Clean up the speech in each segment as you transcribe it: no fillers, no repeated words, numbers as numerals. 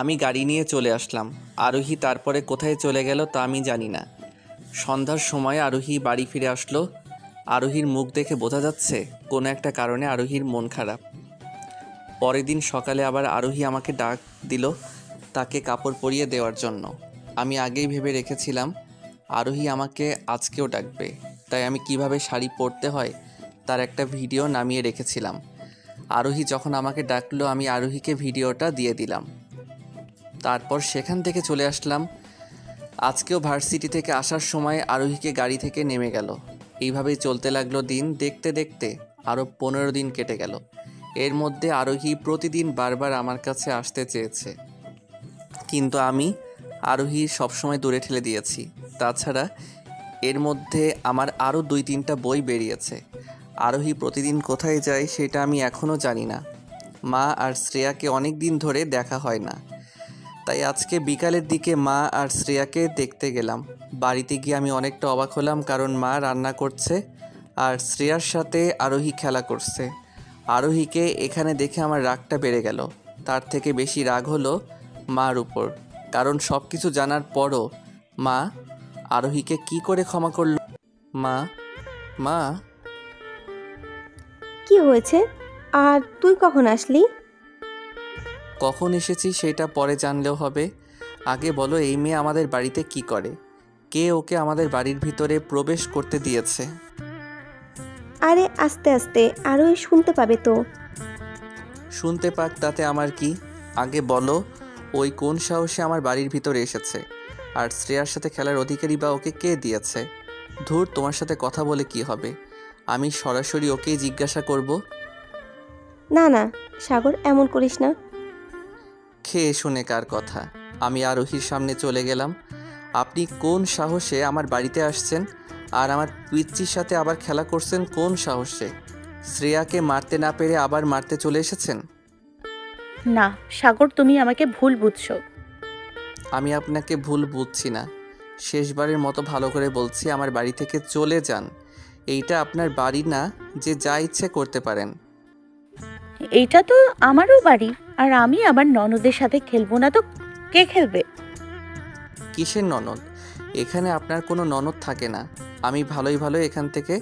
আমি গাড়ি নিয়ে চলে আসলাম। আরোহী তারপরে কোথায় চলে গেল তা আমি জানি না। সন্ধ্যার সময় আরোহী বাড়ি ফিরে আসলো। আরোহীর মুখ দেখে বোঝা যাচ্ছে কোনো একটা কারণে আরোহীর মন খারাপ। পরের দিন সকালে আবার আরোহী আমাকে ডাক দিল তাকে কাপড় পরিয়ে দেওয়ার জন্য। আমি আগেই ভেবে রেখেছিলাম আরোহী আমাকে আজকেও ডাকবে, তাই আমি কিভাবে শাড়ি পরতে হয় তার একটা ভিডিও নামিয়ে রেখেছিলাম। আরোহী যখন আমাকে ডাকলো আমি আরোহীকে ভিডিওটা দিয়ে দিলাম। তারপর সেখান থেকে চলে আসলাম। আজকেও ভার্সিটি থেকে আসার সময় আরোহীকে গাড়ি থেকে নেমে গেল। এইভাবেই চলতে লাগলো দিন। দেখতে দেখতে আরও 15 দিন কেটে গেল। এর মধ্যে আরোহী প্রতিদিন বারবার আমার কাছে আসতে চেয়েছে, কিন্তু আমি আরোহী সবসময় দূরে ঠেলে দিয়েছি। তাছাড়া এর মধ্যে আমার আরও 2-3টা বই বেরিয়েছে। আরোহী প্রতিদিন কোথায় যায় সেটা আমি এখনও জানি না। মা আর শ্রেয়াকে অনেক দিন ধরে দেখা হয় না, তাই আজকে বিকালের দিকে মা আর শ্রেয়াকে দেখতে গেলাম। বাড়িতে গিয়ে আমি অনেকটা অবাক হলাম, কারণ মা রান্না করছে আর শ্রেয়ার সাথে আরোহী খেলা করছে। আরোহীকে এখানে দেখে আমার রাগটা বেড়ে গেল। তার থেকে বেশি রাগ হলো মার উপর, কারণ সব কিছু জানার পরও মা আরোহীকে কি করে ক্ষমা করল। মা মা কি হয়েছে? আর তুই কখন আসলি? কখন এসেছি সেটা পরে জানলেও হবে। আগে বলো, এই মেয়ে আমাদের বাড়িতে কি করে? কে ওকে আমাদের বাড়ির ভিতরে প্রবেশ করতে দিয়েছে? আরে আস্তে আস্তে, আরোই শুনতে পাবে তো। শুনতে পাক, তাতে আমার কি? আগে বলো, ওই কোন সাহসে আমার বাড়ির ভিতরে এসেছে? আর শ্রেয়ার সাথে খেলার অধিকারী বা ওকে কে দিয়েছে? ধুর, তোমার সাথে কথা বলে কি হবে? আমি সরাসরি ওকেই জিজ্ঞাসা করব। না না সাগর, এমন করিস না। খেয়ে শুনে কার কথা? আমি আরোহীর সামনে চলে গেলাম। আপনি কোন সাহসে আমার বাড়িতে আসছেন আর আমার পিচ্চির সাথে আবার খেলা করছেন? কোন সাহসে? শ্রেয়াকে মারতে না পেরে আবার মারতে চলে এসেছেন? না সাগর, তুমি আমাকে ভুল বুঝছো। আমি আপনাকে ভুল বুঝছি না। শেষবারের মতো ভালো করে বলছি, আমার বাড়ি থেকে চলে যান। এইটা আপনার বাড়ি না যে যা ইচ্ছে করতে পারেন। এইটা তো আমারও বাড়ি, আর আমি আমার ননদের সাথে খেলবো না তো কে খেলবে? কিসের ননদ? এখানে আপনার কোনো ননদ থাকে না। আমি ভালোই ভালোই এখান থেকে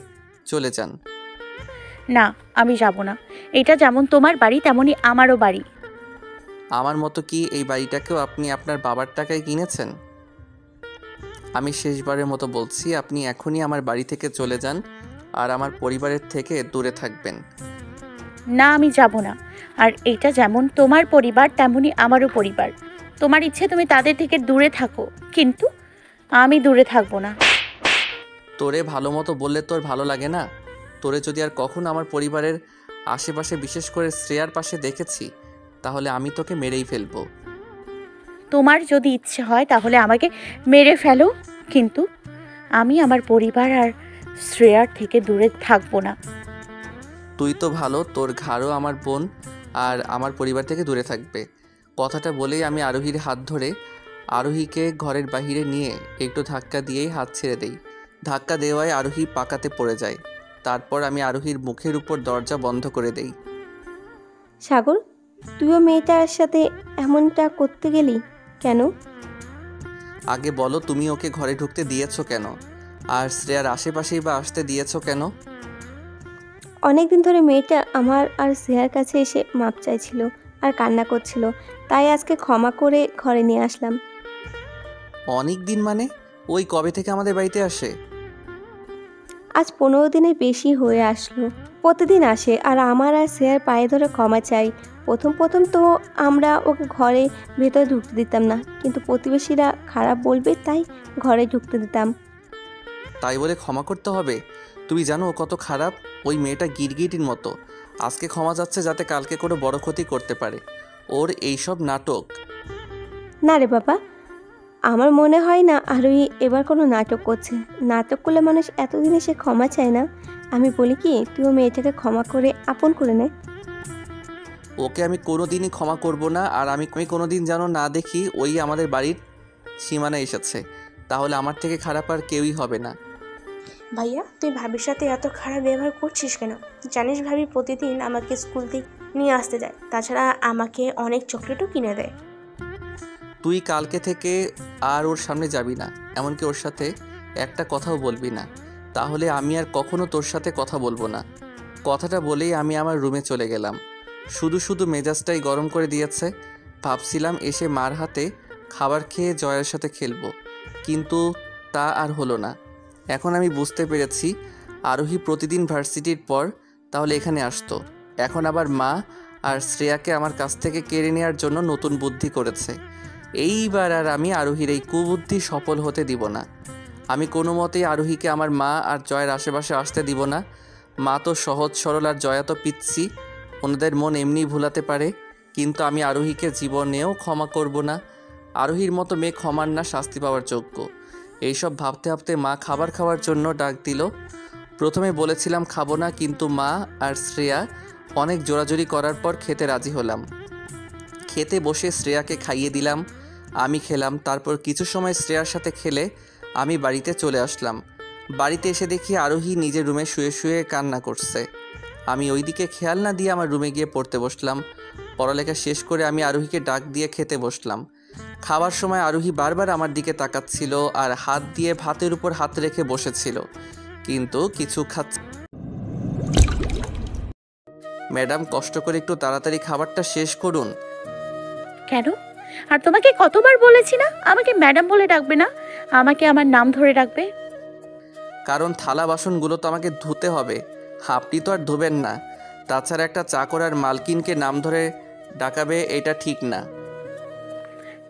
চলে যান। না, আমি যাব না। এটা যেমন তোমার বাড়ি তেমনই আমারও বাড়ি। আমার মতো কি এই বাড়িটাকেও আপনি আপনার বাবার টাকায় কিনেছেন? আমি শেষবারের মতো বলছি, আপনি এখনই আমার বাড়ি থেকে চলে যান আর আমার পরিবারের থেকে দূরে থাকবেন। না, আমি যাব না। আর এটা যেমন তোমার পরিবার তেমনই আমারও পরিবার। তোমার ইচ্ছে তুমি তাদের থেকে দূরে থাকো, কিন্তু আমি দূরে থাকবো না। তোরে ভালো মতো বললে তোর ভালো লাগে না? তোরে যদি আর কখনো আমার পরিবারের আশেপাশে, বিশেষ করে শ্রেয়ার পাশে দেখেছি, তাহলে আমি তোকে মেরেই ফেলবো। তোমার যদি ইচ্ছে হয় তাহলে আমাকে মেরে ফেলো, কিন্তু আমি আমার পরিবার আর শ্রেয়ার থেকে দূরে থাকবো না। তুই তো ভালো, তোর ঘাড়ও আমার বোন আর আমার পরিবার থেকে দূরে থাকবে। কথাটা বলেই আমি আরোহীর হাত ধরে আরোহীকে ঘরের বাহিরে নিয়ে একটু ধাক্কা দিয়েই হাত ছেড়ে দেই। ধাক্কা দেওয়ায় আরোহী পাকাতে পড়ে যায়। তারপর আমি আরোহীর মুখের উপর দরজা বন্ধ করে দেই। সাগর, তুইও মেয়েটার সাথে এমনটা করতে গেলি কেন? আগে বলো, তুমি ওকে ঘরে ঢুকতে দিয়েছো কেন? আর শ্রেয়ার আশেপাশেই বা আসতে দিয়েছো কেন? অনেকদিন ধরে মেয়েটা আমার আর শ্রেয়ার কাছে এসে মাপ চাইছিল আর কান্না করছিল, তাই আজকে ক্ষমা করে ঘরে নিয়ে আসলাম। অনেক দিন মানে? ওই কবে থেকে আমাদের বাড়িতে আসে? আজ 15 দিনের বেশি হয়ে আসলো। প্রতিদিন আসে আর আমার আর শ্রেয়ার পায়ে ধরে ক্ষমা চাই। প্রথম প্রথম তো আমরা ওকে ঘরে ভেতরে ঢুকতে দিতাম না, কিন্তু প্রতিবেশীরা খারাপ বলবে তাই ঘরে ঢুকতে দিতাম। তাই বলে ক্ষমা করতে হবে? তুমি জানো ও কত খারাপ? ওই মেয়েটা গিরগিটির মতো। আজকে ক্ষমা যাচ্ছে যাতে কালকে কোনো বড় ক্ষতি করতে পারে। ওর এইসব নাটক। না রে বাবা, আমার মনে হয় না আরোহী এবার কোনো নাটক করছে। নাটক করলে মানুষ এতদিন এসে ক্ষমা চায় না। আমি বলি কি, তুইও মেয়েটাকে ক্ষমা করে আপন করে নে। ওকে আমি কোনো দিনই ক্ষমা করব না। আর আমি কোনো দিন যেন না দেখি ওই আমাদের বাড়ির সীমানায় এসেছে। তাহলে আমার থেকে খারাপ আর কেউই হবে না। ভাইয়া, তুই ভাবির সাথে এত খারাপ ব্যবহার করছিস কেন? জানিস ভাবি প্রতিদিন আমাকে স্কুল থেকে নিয়ে আসতে যায়, তাছাড়া আমাকে অনেক চকলেটও কিনে দেয়। তুই কালকে থেকে আর ওর সামনে যাবি না, এমনকি ওর সাথে একটা কথাও বলবি না। তাহলে আমি আর কখনো তোর সাথে কথা বলবো না। কথাটা বলেই আমি আমার রুমে চলে গেলাম। শুধু শুধু মেজাজটাই গরম করে দিয়েছে। ভাবছিলাম এসে মার হাতে খাবার খেয়ে জয়ের সাথে খেলবো, কিন্তু তা আর হলো না। এখন আমি বুঝতে পেরেছি আরোহী প্রতিদিন ভার্সিটির পর তাহলে এখানে আসতো। এখন আবার মা আর শ্রেয়াকে আমার কাছ থেকে কেড়ে নেওয়ার জন্য নতুন বুদ্ধি করেছে। এইবার আর আমি আরোহীর এই কুবুদ্ধি সফল হতে দিব না। আমি কোনো মতেই আরোহীকে আমার মা আর জয়ের আশেপাশে আসতে দিব না। মা তো সহজ সরল আর জয়া তো পিচ্ছি, ওনাদের মন এমনি ভুলাতে পারে। কিন্তু আমি আরোহীকে জীবনেও ক্ষমা করব না। আরোহীর মতো মেয়ে ক্ষমার না শাস্তি পাওয়ার যোগ্য। এইসব ভাবতে ভাবতে মা খাবার খাওয়ার জন্য ডাক দিল। প্রথমে বলেছিলাম খাবো না, কিন্তু মা আর শ্রেয়া অনেক জোরাজোরি করার পর খেতে রাজি হলাম। খেতে বসে শ্রেয়াকে খাইয়ে দিলাম, আমি খেলাম। তারপর কিছু সময় শ্রেয়ার সাথে খেলে আমি বাড়িতে চলে আসলাম। বাড়িতে এসে দেখি আরোহী নিজের রুমে শুয়ে শুয়ে কান্না করছে। আমি ওইদিকে খেয়াল না দিয়ে আমার রুমে গিয়ে পড়তে বসলাম। পড়ালেখা শেষ করে আমি আরোহীকে ডাক দিয়ে খেতে বসলাম। খাবার সময় আরোহী বারবার আমার দিকে তাকাচ্ছিল আর হাত দিয়ে ভাতের উপর হাত রেখে বসেছিল, কিন্তু কিছু খাচ্ছে। ম্যাডাম, কষ্ট করে একটু তাড়াতাড়ি খাবারটা শেষ করুন। কেন? আর তোমাকে কতবার বলেছি না আমাকে ম্যাডাম বলে ডাকবে না, আমাকে আমার নাম ধরে ডাকবে? কারণ থালা বাসনগুলো তো আমাকে ধুতে হবে, আপনি তো আর ধোবেন না। তাছাড়া একটা চাকর আর মালকিনকে নাম ধরে ডাকাবে, এটা ঠিক না।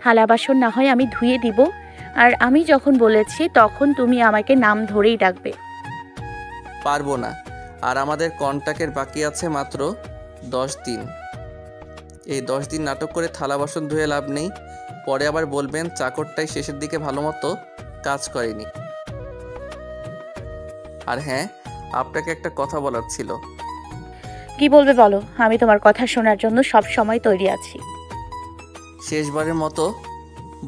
থালা বাসন না হয় আমি ধুয়ে দিব, আর আমি যখন বলেছি তখন তুমি আমাকে নাম ধরেই ডাকবে। পারবো না। আর আমাদের কন্ট্রাক্টের বাকি আছে মাত্র 10 দিন। এই 10 দিন নাটক করে থালা বাসন ধুয়ে লাভ নেই। পরে আবার বলবেন চাকরটাই শেষের দিকে ভালো মতো কাজ করেনি। আর হ্যাঁ, আপনাকে একটা কথা বলার ছিল। কি বলবে বলো, আমি তোমার কথা শোনার জন্য সব সময় তৈরি আছি। শেষবারের মতো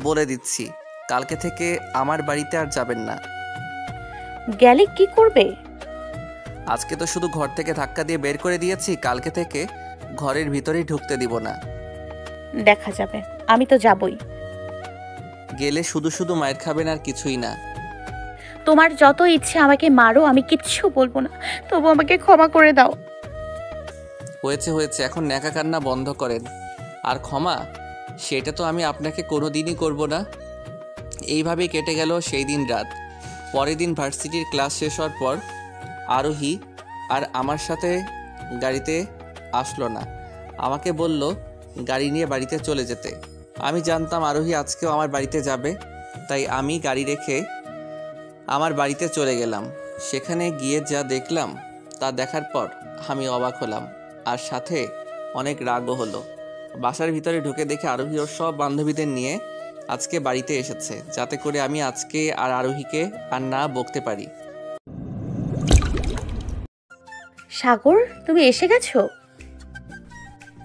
বলে দিচ্ছি, কালকে থেকে আমার বাড়িতে আর যাবেন না। গেলে কি করবে? আজকে তো শুধু ঘর থেকে ধাক্কা দিয়ে বের করে দিয়েছি, কালকে থেকে ঘরের ভিতরেই ঢুকতে দিব না। দেখা যাবে, আমি তো যাবই। গেলে শুধু শুধু মায়ের খাবেন আর কিছুই না। তোমার যত ইচ্ছে আমাকে মারো, আমি কিচ্ছু বলবো না, তবু আমাকে ক্ষমা করে দাও। হয়েছে হয়েছে, এখন ন্যাকা কান্না বন্ধ করেন। আর ক্ষমা, সেটা তো আমি আপনাকে কোনো দিনই করব না। এইভাবেই কেটে গেল সেই দিন রাত। পরের দিন ভার্সিটির ক্লাস শেষ হওয়ার পর আরোহী আর আমার সাথে গাড়িতে আসলো না। আমাকে বলল গাড়ি নিয়ে বাড়িতে চলে যেতে। আমি জানতাম আরোহী আজকেও আমার বাড়িতে যাবে, তাই আমি গাড়ি রেখে আমার বাড়িতে চলে গেলাম। সেখানে গিয়ে যা দেখলাম তা দেখার পর আমি অবাক হলাম, আর সাথে অনেক রাগও হলো। বাসার ভিতরে ঢুকে দেখে আরোহী ওর সব বান্ধবীদের নিয়ে আজকে বাড়িতে এসেছে, যাতে করে আমি আজকে আর আরোহীকে আর না বকতে পারি। সাগর, তুমি এসে গেছো?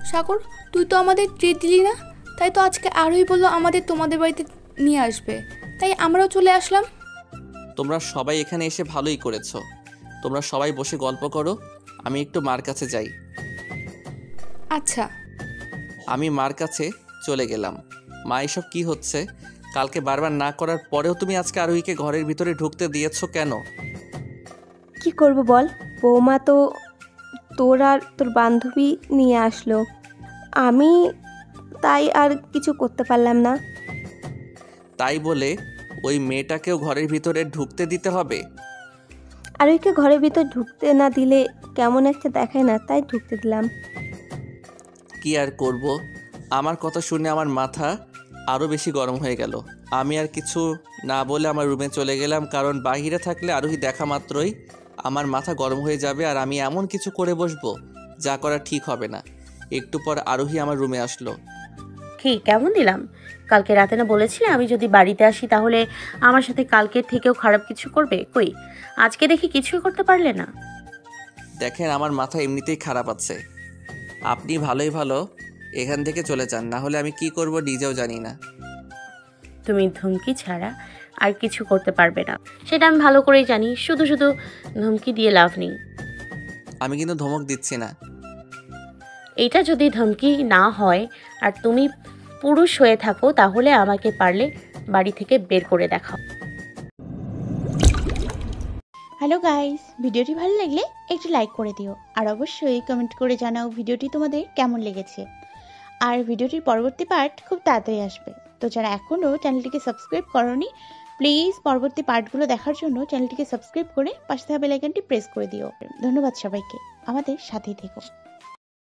সাগর, তুই তো আমাদের ট্রিট দিলি না, তাই তো আজকে আরোই বললো আমাদের তোমাদের বাড়িতে নিয়ে আসবে, তাই আমরাও চলে আসলাম। তোমরা সবাই এখানে এসে ভালোই করেছো। তোমরা সবাই বসে গল্প করো, আমি একটু মার কাছে যাই। আচ্ছা। আমি মার কাছে চলে গেলাম। মা, এসব কি হচ্ছে? কালকে বারবার না করার পরেও তুমি আজকে আরোহীকে ঘরের ভিতরে ঢুকতে দিয়েছো কেন? কি করব বল, বৌমা তো তোর আর তোর বান্ধবী নিয়ে আসলো, আমি তাই আর কিছু করতে পারলাম না। তাই বলে ওই মেয়েটাকেও ঘরের ভিতরে ঢুকতে দিতে হবে? আর ওইকে ঘরের ভিতর ঢুকতে না দিলে কেমন একটা দেখায় না, তাই ঢুকতে দিলাম। কি আর করব, আমার কথা শুনে আমার মাথা আরও বেশি গরম হয়ে গেল। আমি আর কিছু না বলে আমার রুমে চলে গেলাম, কারণ বাইরে থাকলে আরোহী দেখা মাত্রই আমার মাথা গরম হয়ে যাবে আর আমি এমন কিছু করে বসবো যা করা ঠিক হবে না। একটু পর আরোহী আমার রুমে আসলো। কি কেমন দিলাম? কালকে রাতে না বলেছিলে আমি যদি বাড়িতে আসি তাহলে আমার সাথে কালকের থেকেও খারাপ কিছু করবে? কই, আজকে দেখি কিছুই করতে পারলে না। দেখেন, আমার মাথা এমনিতেই খারাপ আছে। আপনি ভালোই ভালো এখান থেকে চলে যান, না হলে আমি কি করব নিজেও জানি না। তুমি ধমকি ছাড়া আর কিছু করতে পারবে না। সেটা আমি ভালো করেই জানি। শুধু শুধু ধমকি দিয়ে লাভ নেই। আমি কিন্তু ধমক দিচ্ছি না। এটা যদি ধমকি না হয় আর তুমি পুরুষ হয়ে থাকো, তাহলে আমাকে পারলে বাড়ি থেকে বের করে দেখাও। হ্যালো গাইস, ভিডিওটি ভালো লাগলে একটু লাইক করে দিও আর অবশ্যই কমেন্ট করে জানাও ভিডিওটি তোমাদের কেমন লেগেছে। আর ভিডিওটির পরবর্তী পার্ট খুব তাড়াতাড়ি আসবে। তো যারা এখনও চ্যানেলটিকে সাবস্ক্রাইব করোনি, প্লিজ পরবর্তী পার্টগুলো দেখার জন্য চ্যানেলটিকে সাবস্ক্রাইব করে পাশে থাকা বেল আইকনটি প্রেস করে দিও। ধন্যবাদ সবাইকে, আমাদের সাথেই থেকো।